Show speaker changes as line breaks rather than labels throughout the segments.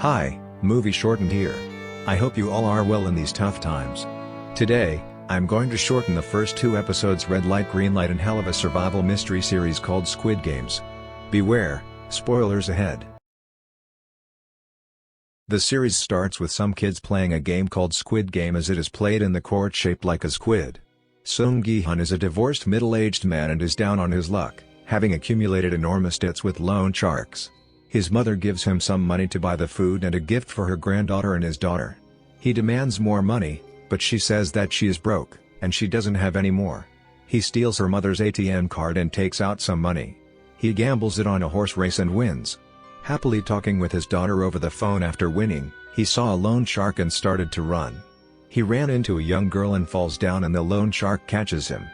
Hi, Movie Shortened here. I hope you all are well in these tough times. Today, I'm going to shorten the first 2 episodes Red Light Green Light and hell of a survival mystery series called Squid Games. Beware, spoilers ahead. The series starts with some kids playing a game called Squid Game as it is played in the court shaped like a squid. Sung Gi-hun is a divorced middle-aged man and is down on his luck, having accumulated enormous debts with loan sharks. His mother gives him some money to buy the food and a gift for her granddaughter and his daughter. He demands more money, but she says that she is broke, and she doesn't have any more. He steals her mother's ATM card and takes out some money. He gambles it on a horse race and wins. Happily talking with his daughter over the phone after winning, he saw a loan shark and started to run. He ran into a young girl and falls down and the loan shark catches him.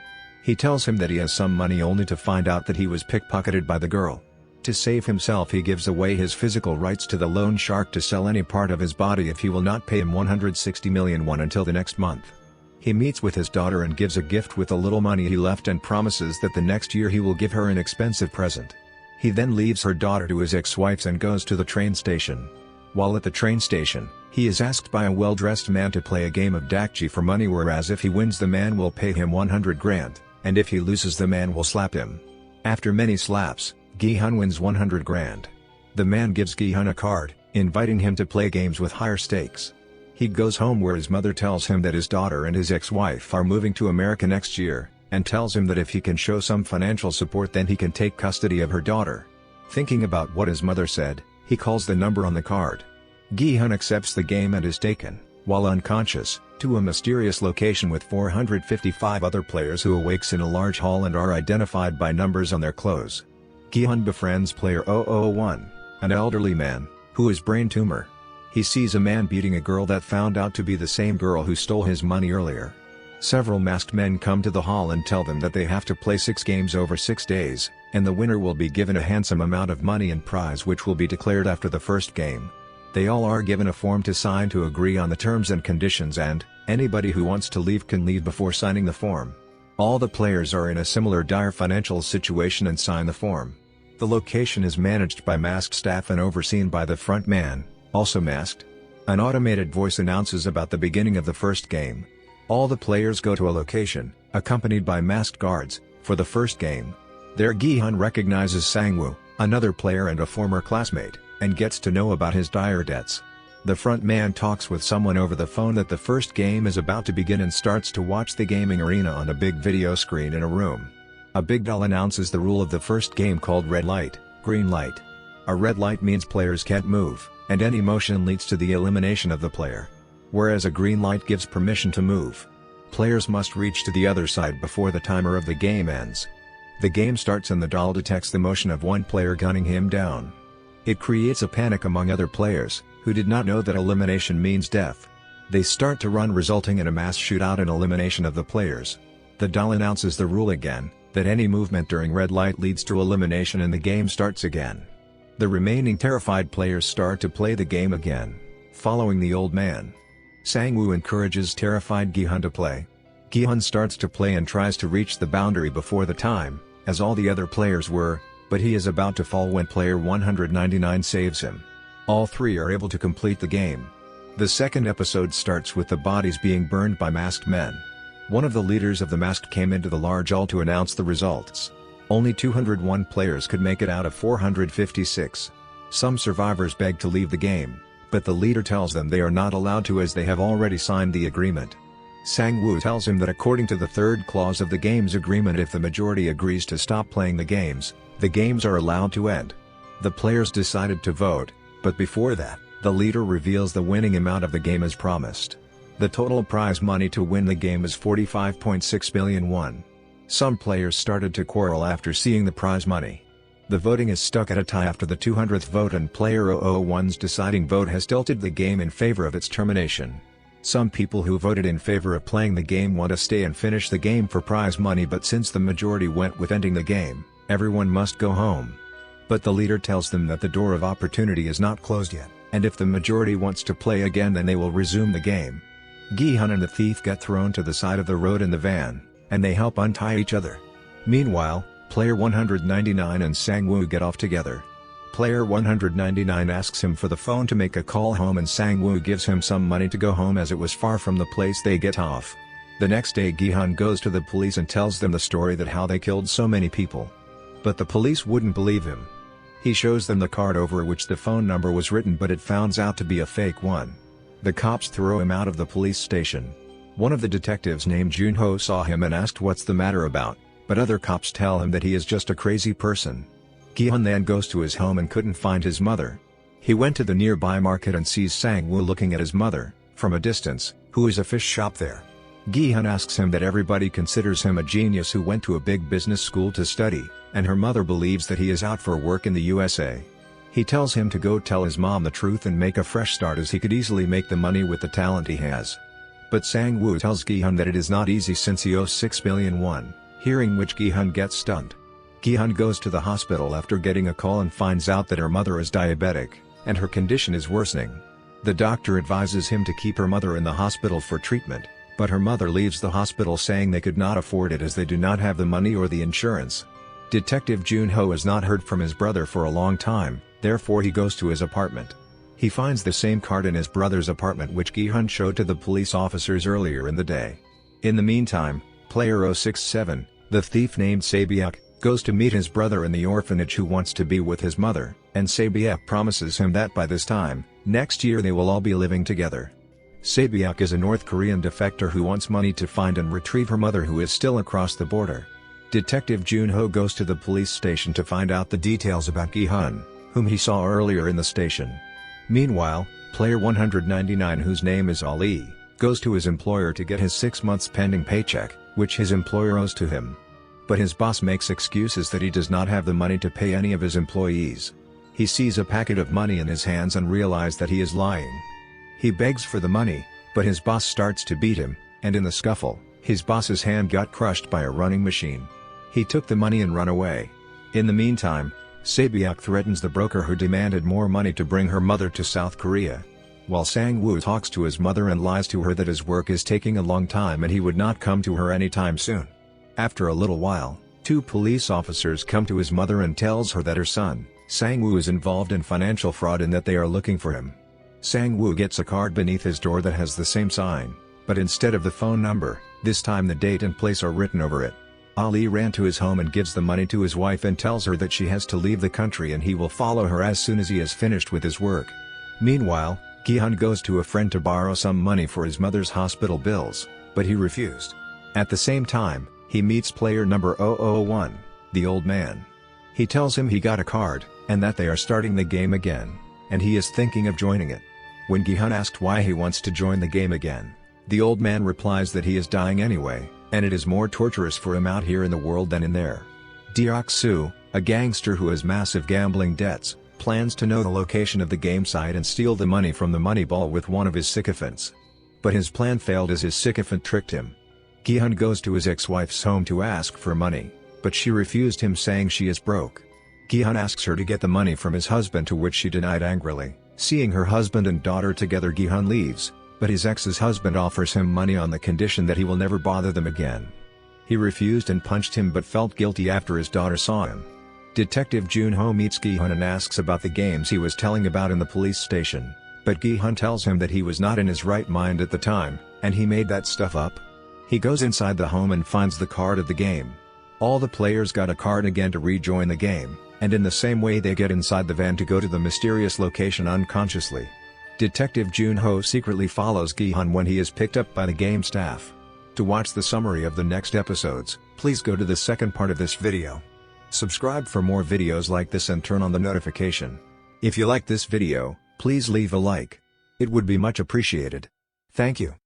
He tells him that he has some money only to find out that he was pickpocketed by the girl. To save himself he gives away his physical rights to the loan shark to sell any part of his body if he will not pay him 160 million won until the next month. He meets with his daughter and gives a gift with the little money he left and promises that the next year he will give her an expensive present. He then leaves her daughter to his ex-wife and goes to the train station. While at the train station, he is asked by a well-dressed man to play a game of dakji for money, whereas if he wins the man will pay him 100 grand, and if he loses the man will slap him. After many slaps, Gi-hun wins 100 grand. The man gives Gi-hun a card, inviting him to play games with higher stakes. He goes home where his mother tells him that his daughter and his ex-wife are moving to America next year, and tells him that if he can show some financial support then he can take custody of her daughter. Thinking about what his mother said, he calls the number on the card. Gi-hun accepts the game and is taken, while unconscious, to a mysterious location with 455 other players who awakes in a large hall and are identified by numbers on their clothes. Gi-hun befriends player 001, an elderly man, who has brain tumor. He sees a man beating a girl that found out to be the same girl who stole his money earlier. Several masked men come to the hall and tell them that they have to play 6 games over 6 days, and the winner will be given a handsome amount of money and prize which will be declared after the first game. They all are given a form to sign to agree on the terms and conditions, and anybody who wants to leave can leave before signing the form. All the players are in a similar dire financial situation and sign the form. The location is managed by masked staff and overseen by the front man, also masked. An automated voice announces about the beginning of the first game. All the players go to a location, accompanied by masked guards, for the first game. There Gi-hun recognizes Sang-woo, another player and a former classmate, and gets to know about his dire debts. The front man talks with someone over the phone that the first game is about to begin and starts to watch the gaming arena on a big video screen in a room. A big doll announces the rule of the first game called Red Light, Green Light. A red light means players can't move, and any motion leads to the elimination of the player. Whereas a green light gives permission to move. Players must reach to the other side before the timer of the game ends. The game starts and the doll detects the motion of one player gunning him down. It creates a panic among other players, who did not know that elimination means death. They start to run, resulting in a mass shootout and elimination of the players. The doll announces the rule again, that any movement during red light leads to elimination and the game starts again. The remaining terrified players start to play the game again, following the old man. Sang-woo encourages terrified Gi-hun to play. Gi-hun starts to play and tries to reach the boundary before the time, as all the other players were, but he is about to fall when player 199 saves him. All 3 are able to complete the game. The second episode starts with the bodies being burned by masked men. One of the leaders of the masked came into the large hall to announce the results. Only 201 players could make it out of 456. Some survivors beg to leave the game, but the leader tells them they are not allowed to as they have already signed the agreement. Sang-woo tells him that according to the 3rd clause of the game's agreement, if the majority agrees to stop playing the games are allowed to end. The players decided to vote, but before that, the leader reveals the winning amount of the game as promised. The total prize money to win the game is 45.6 billion won. Some players started to quarrel after seeing the prize money. The voting is stuck at a tie after the 200th vote, and player 001's deciding vote has tilted the game in favor of its termination. Some people who voted in favor of playing the game want to stay and finish the game for prize money, but since the majority went with ending the game, everyone must go home. But the leader tells them that the door of opportunity is not closed yet, and if the majority wants to play again then they will resume the game. Gi-hun and the thief get thrown to the side of the road in the van, and they help untie each other. Meanwhile, player 199 and Sang-woo get off together. Player 199 asks him for the phone to make a call home, and Sang-woo gives him some money to go home as it was far from the place they get off. The next day Gi-hun goes to the police and tells them the story that how they killed so many people. But the police wouldn't believe him. He shows them the card over which the phone number was written, but it founds out to be a fake one. The cops throw him out of the police station. One of the detectives named Junho saw him and asked what's the matter about, but other cops tell him that he is just a crazy person. Gi-hun then goes to his home and couldn't find his mother. He went to the nearby market and sees Sang-woo looking at his mother, from a distance, who is a fish shop there. Gi-hun asks him that everybody considers him a genius who went to a big business school to study, and her mother believes that he is out for work in the USA. He tells him to go tell his mom the truth and make a fresh start, as he could easily make the money with the talent he has. But Sang-woo tells Gi-hun that it is not easy since he owes 6 billion won, hearing which Gi-hun gets stunned. Gi-hun goes to the hospital after getting a call and finds out that her mother is diabetic, and her condition is worsening. The doctor advises him to keep her mother in the hospital for treatment, but her mother leaves the hospital saying they could not afford it as they do not have the money or the insurance. Detective Junho has not heard from his brother for a long time, therefore he goes to his apartment. He finds the same card in his brother's apartment which Gi-hun showed to the police officers earlier in the day. In the meantime, player 067, the thief named Sae-byuk, goes to meet his brother in the orphanage who wants to be with his mother, and Sae-byuk promises him that by this time, next year they will all be living together. Sae-byuk is a North Korean defector who wants money to find and retrieve her mother who is still across the border. Detective Junho goes to the police station to find out the details about Gi-hun, whom he saw earlier in the station. Meanwhile, player 199, whose name is Ali, goes to his employer to get his 6 months pending paycheck, which his employer owes to him. But his boss makes excuses that he does not have the money to pay any of his employees. He sees a packet of money in his hands and realizes that he is lying. He begs for the money, but his boss starts to beat him, and in the scuffle, his boss's hand got crushed by a running machine. He took the money and run away. In the meantime, Sae-byuk threatens the broker who demanded more money to bring her mother to South Korea. While Sang-woo talks to his mother and lies to her that his work is taking a long time and he would not come to her anytime soon. After a little while, 2 police officers come to his mother and tells her that her son, Sang-woo, is involved in financial fraud and that they are looking for him. Sang-woo gets a card beneath his door that has the same sign, but instead of the phone number, this time the date and place are written over it. Ali ran to his home and gives the money to his wife and tells her that she has to leave the country and he will follow her as soon as he has finished with his work. Meanwhile, Gi-hun goes to a friend to borrow some money for his mother's hospital bills, but he refused. At the same time, he meets player number 001, the old man. He tells him he got a card, and that they are starting the game again, and he is thinking of joining it. When Gi-hun asked why he wants to join the game again, the old man replies that he is dying anyway, and it is more torturous for him out here in the world than in there. Deok-soo, a gangster who has massive gambling debts, plans to know the location of the game site and steal the money from the money ball with one of his sycophants. But his plan failed as his sycophant tricked him. Gi-hun goes to his ex-wife's home to ask for money, but she refused him, saying she is broke. Gi-hun asks her to get the money from his husband, to which she denied angrily. Seeing her husband and daughter together, Gi-hun leaves, but his ex's husband offers him money on the condition that he will never bother them again. He refused and punched him but felt guilty after his daughter saw him. Detective Junho meets Gi-hun and asks about the games he was telling about in the police station, but Gi-hun tells him that he was not in his right mind at the time, and he made that stuff up. He goes inside the home and finds the card of the game. All the players got a card again to rejoin the game, and in the same way they get inside the van to go to the mysterious location unconsciously. Detective Junho secretly follows Gi-hun when he is picked up by the game staff. To watch the summary of the next episodes, please go to the second part of this video. Subscribe for more videos like this and turn on the notification. If you like this video, please leave a like. It would be much appreciated. Thank you.